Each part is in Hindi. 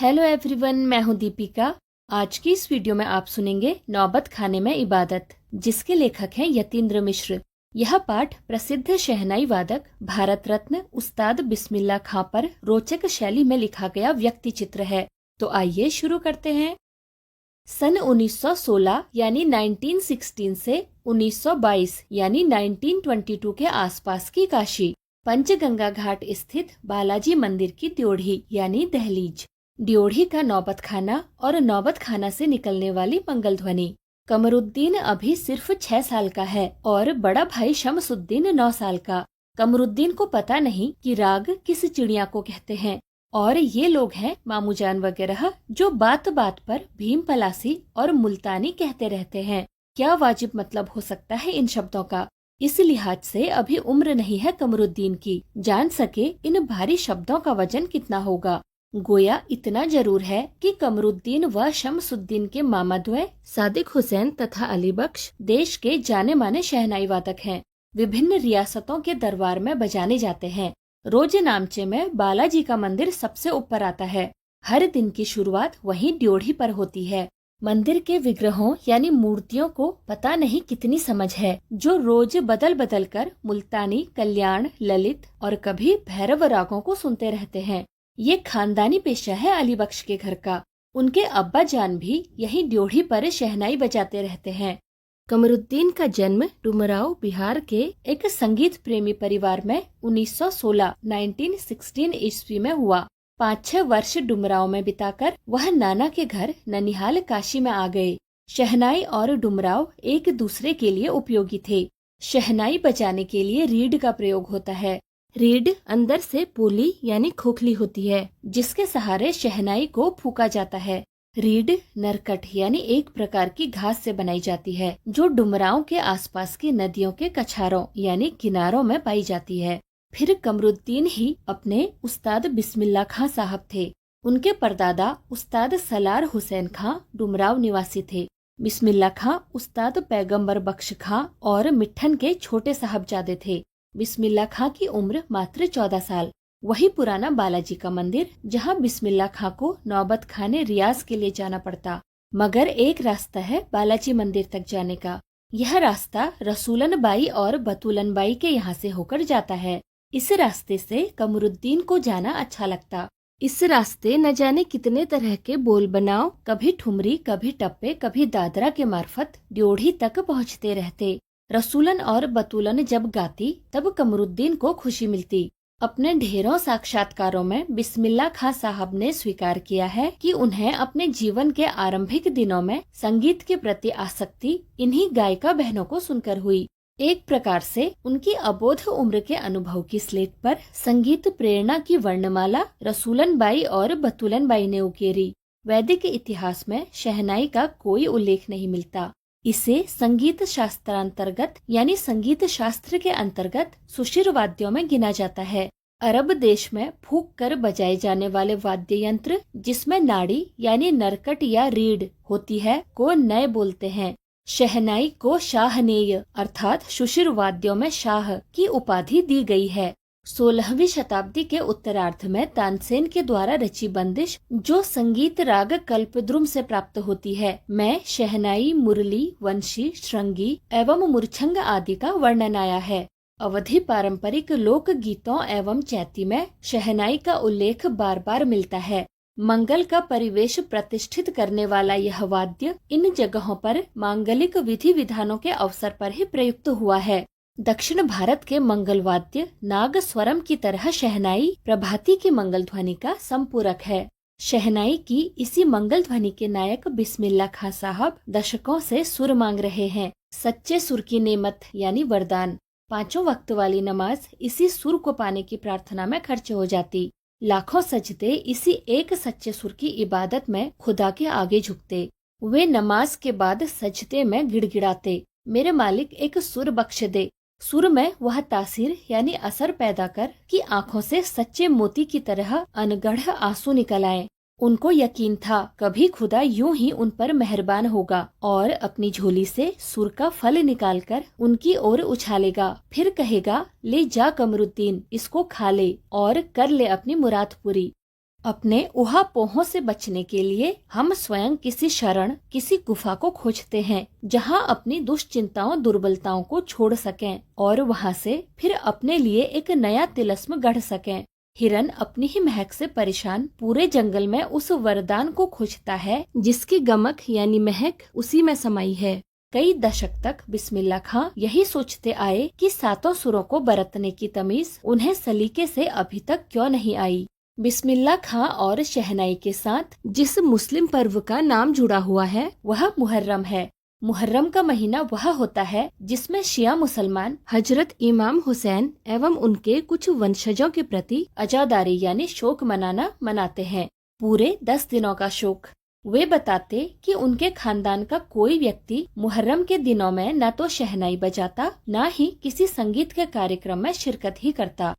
हेलो एवरीवन, मैं हूं दीपिका। आज की इस वीडियो में आप सुनेंगे नौबत खाने में इबादत, जिसके लेखक हैं यतीन्द्र मिश्र। यह पाठ प्रसिद्ध शहनाई वादक भारत रत्न उस्ताद बिस्मिल्लाह खां पर रोचक शैली में लिखा गया व्यक्ति चित्र है। तो आइए शुरू करते हैं। सन 1916 यानी 1916 से 1922 यानी 1922 के आसपास की काशी, पंचगंगा घाट स्थित बालाजी मंदिर की ड्योढ़ी यानी दहलीज, ड्योढ़ी का नौबत खाना और नौबत खाना से निकलने वाली मंगल ध्वनि। कमरुद्दीन अभी सिर्फ 6 साल का है और बड़ा भाई शमसुद्दीन 9 साल का। कमरुद्दीन को पता नहीं कि राग किस चिड़िया को कहते हैं, और ये लोग हैं मामूजान वगैरह जो बात बात पर भीम पलासी और मुल्तानी कहते रहते हैं। क्या वाजिब मतलब हो सकता है इन शब्दों का? इस लिहाज से अभी उम्र नहीं है कमरुद्दीन की जान सके इन भारी शब्दों का वजन कितना होगा। गोया इतना जरूर है कि कमरुद्दीन व शमसुद्दीन के मामाद्वय सादिक हुसैन तथा अली बख्श देश के जाने माने शहनाई वादक हैं। विभिन्न रियासतों के दरबार में बजाने जाते हैं। रोज नामचे में बालाजी का मंदिर सबसे ऊपर आता है। हर दिन की शुरुआत वहीं ड्योढ़ी पर होती है। मंदिर के विग्रहों यानी मूर्तियों को पता नहीं कितनी समझ है, जो रोज बदल बदल कर मुल्तानी, कल्याण, ललित और कभी भैरव रागों को सुनते रहते हैं। ये खानदानी पेशा है अली बख्श के घर का। उनके अब्बा जान भी यही ड्योढ़ी पर शहनाई बजाते रहते हैं। कमरुद्दीन का जन्म डुमराव बिहार के एक संगीत प्रेमी परिवार में 1916 ईस्वी में हुआ। 5-6 वर्ष डुमराव में बिताकर वह नाना के घर ननिहाल काशी में आ गए। शहनाई और डुमराव एक दूसरे के लिए उपयोगी थे। शहनाई बजाने के लिए रीड का प्रयोग होता है। रीड अंदर से पोली यानी खोखली होती है, जिसके सहारे शहनाई को फूका जाता है। रीड नरकट यानी एक प्रकार की घास से बनाई जाती है, जो डुमराव के आसपास की नदियों के कछारों यानी किनारों में पाई जाती है। फिर कमरुद्दीन ही अपने उस्ताद बिस्मिल्लाह खां साहब थे। उनके परदादा उस्ताद सलार हुसैन खां डुमराव निवासी थे। बिस्मिल्लाह खां उस्ताद पैगंबर बख्श खां और मिट्ठन के छोटे साहबजादे थे। बिस्मिल्लाह खां की उम्र मात्र 14 साल। वही पुराना बालाजी का मंदिर जहां बिस्मिल्लाह खां को नौबत खाने रियाज के लिए जाना पड़ता। मगर एक रास्ता है बालाजी मंदिर तक जाने का। यह रास्ता रसूलन बाई और बतूलन बाई के यहाँ से होकर जाता है। इस रास्ते से कमरुद्दीन को जाना अच्छा लगता। इस रास्ते न जाने कितने तरह के बोल बनाव, कभी ठुमरी, कभी टप्पे, कभी दादरा के मार्फत ड्योढ़ी तक पहुँचते रहते। रसूलन और बतूलन जब गाती तब कमरुद्दीन को खुशी मिलती। अपने ढेरों साक्षात्कारों में बिस्मिल्लाह खां साहब ने स्वीकार किया है कि उन्हें अपने जीवन के आरंभिक दिनों में संगीत के प्रति आसक्ति इन्हीं गायिका बहनों को सुनकर हुई। एक प्रकार से उनकी अबोध उम्र के अनुभव की स्लेट पर संगीत प्रेरणा की वर्णमाला रसूलन बाई और बतूलन बाई ने उकेरी। वैदिक इतिहास में शहनाई का कोई उल्लेख नहीं मिलता। इसे संगीत शास्त्रांतर्गत यानी संगीत शास्त्र के अंतर्गत सुशिर वाद्यों में गिना जाता है। अरब देश में फूंक कर बजाए जाने वाले वाद्य यंत्र जिसमें नाड़ी यानी नरकट या रीड होती है को नय बोलते हैं। शहनाई को शाहनेय अर्थात सुशिर वाद्यों में शाह की उपाधि दी गई है। 16वीं शताब्दी के उत्तरार्ध में तानसेन के द्वारा रची बंदिश जो संगीत राग कल्पद्रुम से प्राप्त होती है, में शहनाई, मुरली, वंशी, श्रृंगी एवं मूर्छंग आदि का वर्णन आया है। अवधि पारंपरिक लोक गीतों एवं चैती में शहनाई का उल्लेख बार बार मिलता है। मंगल का परिवेश प्रतिष्ठित करने वाला यह वाद्य इन जगहों पर मांगलिक विधि विधानों के अवसर पर ही प्रयुक्त हुआ है। दक्षिण भारत के मंगल वाद्य नाग स्वरम की तरह शहनाई प्रभाती की मंगल ध्वनि का संपूरक है। शहनाई की इसी मंगल ध्वनि के नायक बिस्मिल्लाह खां साहब दशकों से सुर मांग रहे हैं। सच्चे सुर की नेमत यानी वरदान। 5 वक्त वाली नमाज इसी सुर को पाने की प्रार्थना में खर्च हो जाती। लाखों सजदे इसी एक सच्चे सुर की इबादत में खुदा के आगे झुकते। वे नमाज के बाद सजदे में गिड़गिड़ाते, मेरे मालिक एक सुर बख्श दे। सुर में वह तासीर यानी असर पैदा कर कि आंखों से सच्चे मोती की तरह अनगढ़ आंसू निकल आए। उनको यकीन था कभी खुदा यूं ही उन पर मेहरबान होगा और अपनी झोली से सुर का फल निकालकर उनकी ओर उछालेगा, फिर कहेगा ले जा कमरुद्दीन, इसको खा ले और कर ले अपनी मुराद पूरी। अपने ऊहापोहों से बचने के लिए हम स्वयं किसी शरण, किसी गुफा को खोजते हैं जहां अपनी दुश्चिंताओं, दुर्बलताओं को छोड़ सकें और वहां से फिर अपने लिए एक नया तिलिस्म गढ़ सकें। हिरन अपनी ही महक से परेशान पूरे जंगल में उस वरदान को खोजता है जिसकी गमक यानी महक उसी में समाई है। कई दशक तक बिस्मिल्लाह खां यही सोचते आए कि सातों सुरों को बरतने की तमीज उन्हें सलीके से अभी तक क्यों नहीं आई। बिस्मिल्लाह खां और शहनाई के साथ जिस मुस्लिम पर्व का नाम जुड़ा हुआ है वह मुहर्रम है। मुहर्रम का महीना वह होता है जिसमें शिया मुसलमान हजरत इमाम हुसैन एवं उनके कुछ वंशजों के प्रति अजादारी यानी शोक मनाते हैं। पूरे 10 दिनों का शोक। वे बताते कि उनके खानदान का कोई व्यक्ति मुहर्रम के दिनों में न तो शहनाई बजाता, न ही किसी संगीत के कार्यक्रम में शिरकत ही करता।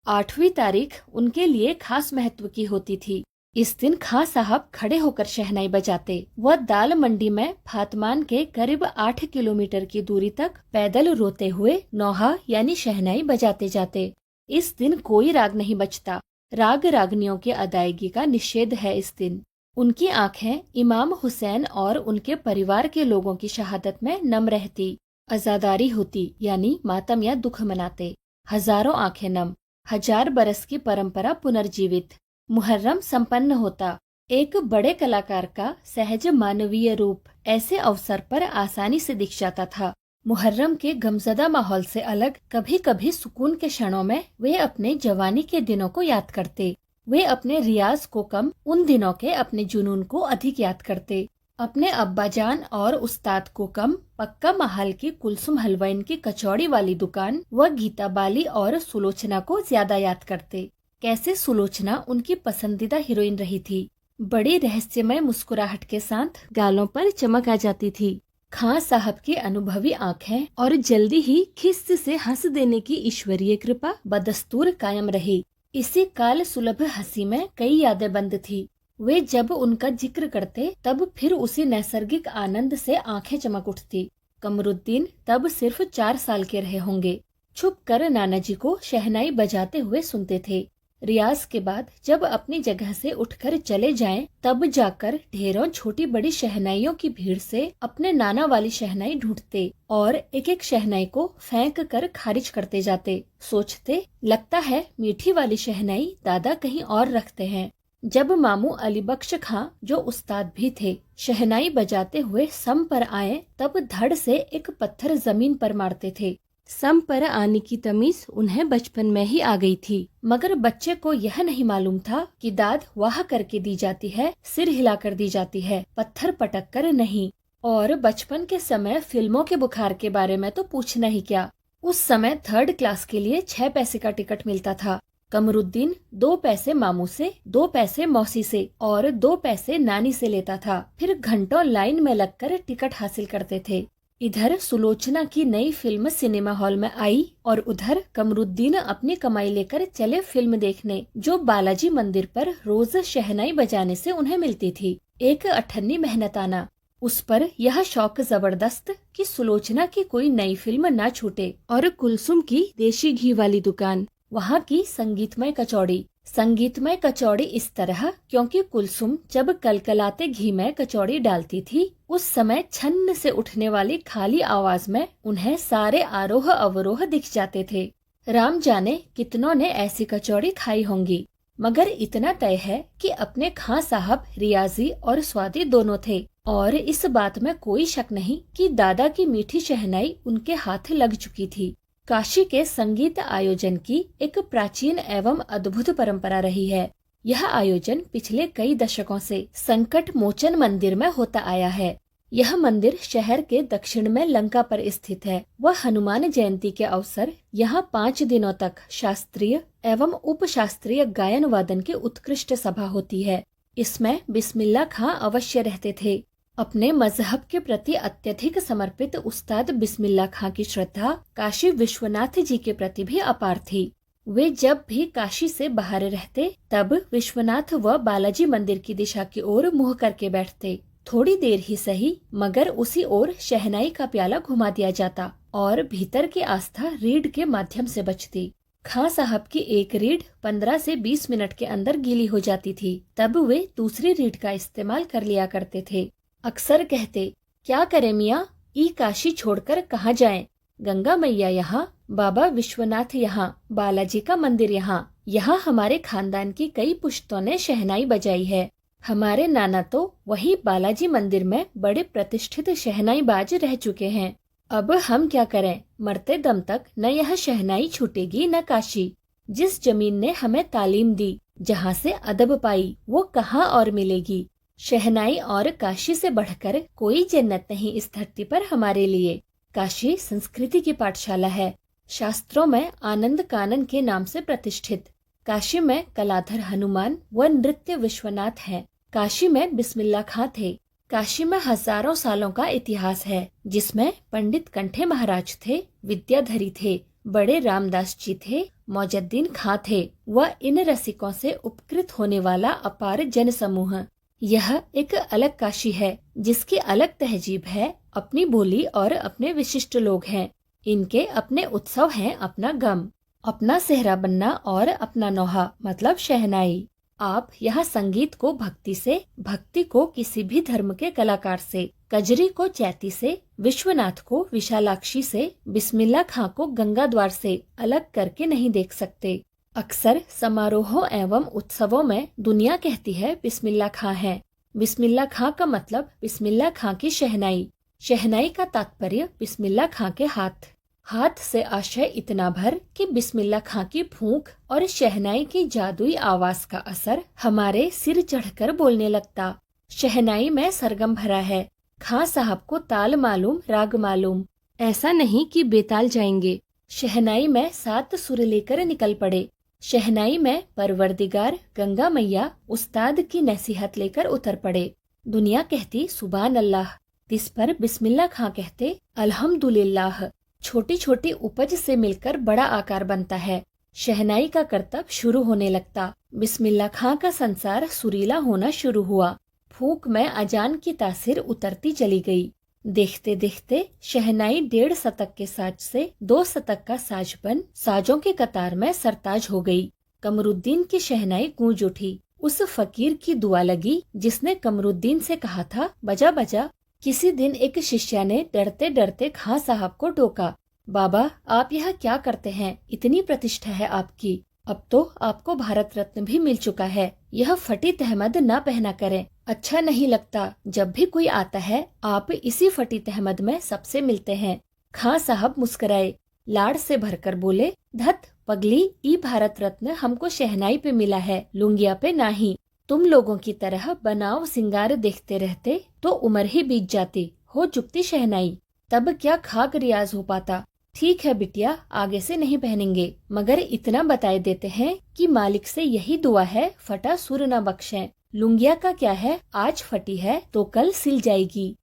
8वीं तारीख उनके लिए खास महत्व की होती थी। इस दिन खां साहब खड़े होकर शहनाई बजाते। वह दाल मंडी में फातमान के करीब 8 किलोमीटर की दूरी तक पैदल रोते हुए नौहा यानी शहनाई बजाते जाते। इस दिन कोई राग नहीं बजता। राग रागनियों की अदायगी का निषेध है इस दिन। उनकी आंखें इमाम हुसैन और उनके परिवार के लोगों की शहादत में नम रहती। अजादारी होती यानी मातम या दुख मनाते। हजारों आंखें नम। 1000 बरस की परंपरा पुनर्जीवित। मुहर्रम संपन्न होता। एक बड़े कलाकार का सहज मानवीय रूप ऐसे अवसर पर आसानी से दिख जाता था। मुहर्रम के गमजदा माहौल से अलग कभी कभी सुकून के क्षणों में वे अपने जवानी के दिनों को याद करते। वे अपने रियाज को कम, उन दिनों के अपने जुनून को अधिक याद करते। अपने अब्बाजान और उस्ताद को कम, पक्का महल की कुलसुम हलवाइन की कचौड़ी वाली दुकान व गीता बाली और सुलोचना को ज्यादा याद करते। कैसे सुलोचना उनकी पसंदीदा हीरोइन रही थी। बड़ी रहस्यमय मुस्कुराहट के साथ गालों पर चमक आ जाती थी। खां साहब की अनुभवी आंखें और जल्दी ही खिस्त से हंस देने की ईश्वरीय कृपा बदस्तूर कायम रही। इसी काल सुलभ हंसी में कई यादें बंद थी। वे जब उनका जिक्र करते तब फिर उसी नैसर्गिक आनंद से आंखें चमक उठती। कमरुद्दीन तब सिर्फ 4 साल के रहे होंगे। छुप कर नाना जी को शहनाई बजाते हुए सुनते थे। रियाज के बाद जब अपनी जगह से उठकर चले जाएं, तब जाकर ढेरों छोटी बड़ी शहनाइयों की भीड़ से अपने नाना वाली शहनाई ढूंढते और एक एक शहनाई को फेंक कर खारिज करते जाते। सोचते, लगता है मीठी वाली शहनाई दादा कहीं और रखते हैं। जब मामू अली बख्श खां, जो उस्ताद भी थे, शहनाई बजाते हुए सम पर आए, तब धड़ से एक पत्थर जमीन पर मारते थे। सम पर आने की तमीज उन्हें बचपन में ही आ गई थी, मगर बच्चे को यह नहीं मालूम था कि दाद वाह करके दी जाती है, सिर हिलाकर दी जाती है, पत्थर पटक कर नहीं। और बचपन के समय फिल्मों के बुखार के बारे में तो पूछना ही क्या। उस समय 3rd क्लास के लिए 6 पैसे का टिकट मिलता था। कमरुद्दीन 2 पैसे मामू से, 2 पैसे मौसी से और 2 पैसे नानी से लेता था। फिर घंटों लाइन में लगकर टिकट हासिल करते थे। इधर सुलोचना की नई फिल्म सिनेमा हॉल में आई और उधर कमरुद्दीन अपनी कमाई लेकर चले फिल्म देखने, जो बालाजी मंदिर पर रोज शहनाई बजाने से उन्हें मिलती थी। एक अठन्नी मेहनताना। उस पर यह शौक जबरदस्त कि सुलोचना की कोई नई फिल्म ना छूटे। और कुलसुम की देशी घी वाली दुकान, वहाँ की संगीतमय कचौड़ी। संगीतमय कचौड़ी इस तरह क्योंकि कुलसुम जब कलकलाते घी में कचौड़ी डालती थी, उस समय छन्न से उठने वाली खाली आवाज में उन्हें सारे आरोह अवरोह दिख जाते थे। राम जाने कितनों ने ऐसी कचौड़ी खाई होंगी, मगर इतना तय है कि अपने खां साहब रियाजी और स्वादी दोनों थे। और इस बात में कोई शक नहीं कि दादा की मीठी शहनाई उनके हाथ लग चुकी थी। काशी के संगीत आयोजन की एक प्राचीन एवं अद्भुत परंपरा रही है। यह आयोजन पिछले कई दशकों से संकट मोचन मंदिर में होता आया है। यह मंदिर शहर के दक्षिण में लंका पर स्थित है। वह हनुमान जयंती के अवसर यहाँ 5 दिनों तक शास्त्रीय एवं उपशास्त्रीय गायन वादन की उत्कृष्ट सभा होती है। इसमें बिस्मिल्लाह खां अवश्य रहते थे। अपने मजहब के प्रति अत्यधिक समर्पित उस्ताद बिस्मिल्लाह खां की श्रद्धा काशी विश्वनाथ जी के प्रति भी अपार थी। वे जब भी काशी से बाहर रहते, तब विश्वनाथ व बालाजी मंदिर की दिशा की ओर मुंह करके बैठते। थोड़ी देर ही सही, मगर उसी ओर शहनाई का प्याला घुमा दिया जाता और भीतर की आस्था रीढ़ के माध्यम से बचती। खां साहब की एक रीढ़ 15 से 20 मिनट के अंदर गीली हो जाती थी। तब वे दूसरी रीढ़ का इस्तेमाल कर लिया करते थे। अक्सर कहते, क्या करें मियाँ, ई काशी छोड़कर कहाँ जाएं? गंगा मैया यहाँ, बाबा विश्वनाथ यहाँ, बालाजी का मंदिर यहाँ। यहाँ हमारे खानदान की कई पुश्तों ने शहनाई बजाई है। हमारे नाना तो वही बालाजी मंदिर में बड़े प्रतिष्ठित शहनाई बाज रह चुके हैं। अब हम क्या करें? मरते दम तक न यह शहनाई छूटेगी न काशी। जिस जमीन ने हमें तालीम दी, जहाँ से अदब पाई, वो कहाँ और मिलेगी। शहनाई और काशी से बढ़कर कोई जन्नत नहीं इस धरती पर हमारे लिए। काशी संस्कृति की पाठशाला है, शास्त्रों में आनंद कानन के नाम से प्रतिष्ठित। काशी में कलाधर हनुमान व नृत्य विश्वनाथ हैं। काशी में बिस्मिल्लाह खां थे। काशी में हजारों सालों का इतिहास है, जिसमें पंडित कंठे महाराज थे, विद्याधरी थे, बड़े रामदास जी थे, मौजुद्दीन खां थे व इन रसिकों से उपकृत होने वाला अपार जन समूह। यह एक अलग काशी है, जिसकी अलग तहजीब है, अपनी बोली और अपने विशिष्ट लोग हैं। इनके अपने उत्सव हैं, अपना गम, अपना सेहरा बनना और अपना नौहा मतलब शहनाई। आप यहाँ संगीत को भक्ति से, भक्ति को किसी भी धर्म के कलाकार से, कजरी को चैती से, विश्वनाथ को विशालाक्षी से, बिस्मिल्लाह खां को गंगा द्वार से अलग करके नहीं देख सकते। अक्सर समारोहों एवं उत्सवों में दुनिया कहती है बिस्मिल्लाह खां है। बिस्मिल्लाह खां का मतलब बिस्मिल्लाह खां की शहनाई। शहनाई का तात्पर्य बिस्मिल्लाह खां के हाथ। हाथ से आशय इतना भर कि बिस्मिल्लाह खां की फूंक और शहनाई की जादुई आवाज का असर हमारे सिर चढ़कर बोलने लगता। शहनाई में सरगम भरा है। खां साहब को ताल मालूम, राग मालूम। ऐसा नहीं कि बेताल जाएंगे। शहनाई में 7 सुर लेकर निकल पड़े। शहनाई में परवरदिगार गंगा मैया उस्ताद की नसीहत लेकर उतर पड़े। दुनिया कहती सुभान अल्लाह, इस पर बिस्मिल्लाह खां कहते अल्हम्दुलिल्लाह। छोटी छोटी उपज से मिलकर बड़ा आकार बनता है। शहनाई का करतब शुरू होने लगता। बिस्मिल्लाह खां का संसार सुरीला होना शुरू हुआ। फूंक में अजान की तासीर उतरती चली गई। देखते देखते शहनाई 1.5 शतक के साज से 2 शतक का साज बन साजों के कतार में सरताज हो गई। कमरुद्दीन की शहनाई गूंज उठी। उस फकीर की दुआ लगी जिसने कमरुद्दीन से कहा था बजा बजा। किसी दिन एक शिष्य ने डरते डरते खां साहब को टोका, बाबा आप यह क्या करते हैं? इतनी प्रतिष्ठा है आपकी, अब तो आपको भारत रत्न भी मिल चुका है। यह फटी तहमद न पहना करें, अच्छा नहीं लगता। जब भी कोई आता है आप इसी फटी तहमद में सबसे मिलते हैं। खां साहब मुस्कुराए, लाड़ से भरकर बोले, धत पगली, ई भारत रत्न हमको शहनाई पे मिला है, लुंगिया पे नहीं। तुम लोगों की तरह बनाव सिंगार देखते रहते तो उम्र ही बीत जाती, हो चुकती शहनाई, तब क्या खाक रियाज हो पाता। ठीक है बिटिया, आगे से नहीं पहनेंगे, मगर इतना बताए देते हैं कि मालिक से यही दुआ है, फटा सुर न बख्शें। लुंगिया का क्या है, आज फटी है तो कल सिल जाएगी।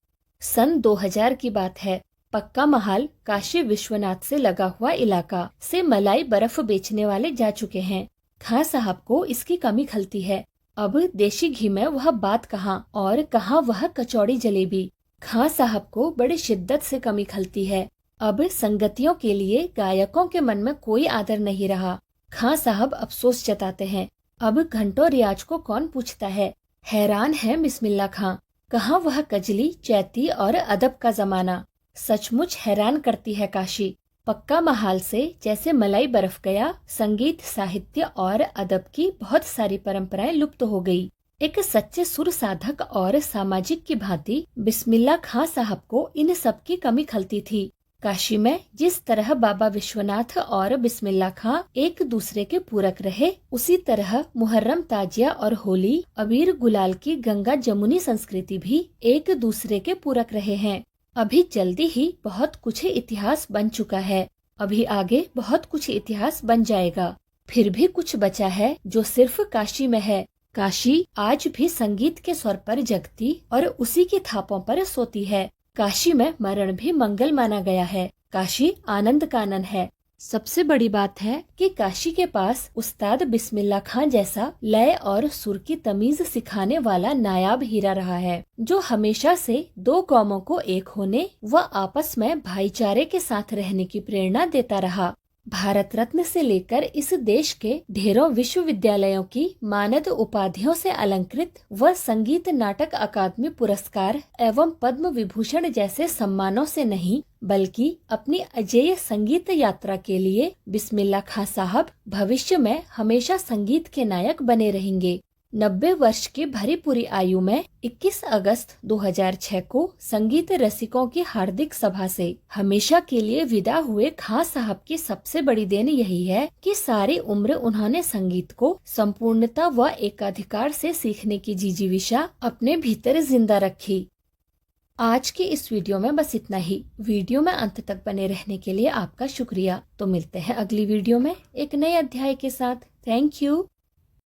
सन 2000 की बात है। पक्का महाल काशी विश्वनाथ से लगा हुआ इलाका से मलाई बर्फ बेचने वाले जा चुके हैं। खां साहब को इसकी कमी खलती है। अब देशी घी में वह बात कहाँ और कहाँ वह कचौड़ी जलेबी। खां साहब को बड़ी शिद्दत से कमी खलती है। अब संगतियों के लिए गायकों के मन में कोई आदर नहीं रहा। खां साहब अफसोस जताते हैं, अब घंटों रियाज को कौन पूछता है। हैरान है बिस्मिल्लाह खां, कहाँ वह कजली, चैती और अदब का जमाना। सचमुच हैरान करती है काशी। पक्का महाल से जैसे मलाई बर्फ गया, संगीत, साहित्य और अदब की बहुत सारी परंपराएं लुप्त हो गई। एक सच्चे सुर साधक और सामाजिक की भांति बिस्मिल्लाह खां साहब को इन सब की कमी खलती थी। काशी में जिस तरह बाबा विश्वनाथ और बिस्मिल्लाह खां एक दूसरे के पूरक रहे, उसी तरह मुहर्रम, ताजिया और होली, अबीर गुलाल की गंगा जमुनी संस्कृति भी एक दूसरे के पूरक रहे हैं। अभी जल्दी ही बहुत कुछ इतिहास बन चुका है, अभी आगे बहुत कुछ इतिहास बन जाएगा। फिर भी कुछ बचा है जो सिर्फ काशी में है। काशी आज भी संगीत के स्वर पर जगती और उसी की थापों पर सोती है। काशी में मरण भी मंगल माना गया है। काशी आनंद कानन है। सबसे बड़ी बात है कि काशी के पास उस्ताद बिस्मिल्लाह खां जैसा लय और सुर की तमीज सिखाने वाला नायाब हीरा रहा है, जो हमेशा से दो कौमों को एक होने व आपस में भाईचारे के साथ रहने की प्रेरणा देता रहा। भारत रत्न से लेकर इस देश के ढेरों विश्वविद्यालयों की मानद उपाधियों से अलंकृत व संगीत नाटक अकादमी पुरस्कार एवं पद्म विभूषण जैसे सम्मानों से नहीं, बल्कि अपनी अजेय संगीत यात्रा के लिए बिस्मिल्लाह खां साहब भविष्य में हमेशा संगीत के नायक बने रहेंगे। 90 वर्ष की भरी पूरी आयु में 21 अगस्त 2006 को संगीत रसिकों की हार्दिक सभा से हमेशा के लिए विदा हुए खां साहब की सबसे बड़ी देन यही है कि सारी उम्र उन्होंने संगीत को संपूर्णता व एकाधिकार से सीखने की जिजीविषा अपने भीतर जिंदा रखी। आज की इस वीडियो में बस इतना ही। वीडियो में अंत तक बने रहने के लिए आपका शुक्रिया। तो मिलते हैं अगली वीडियो में एक नए अध्याय के साथ। Thank you.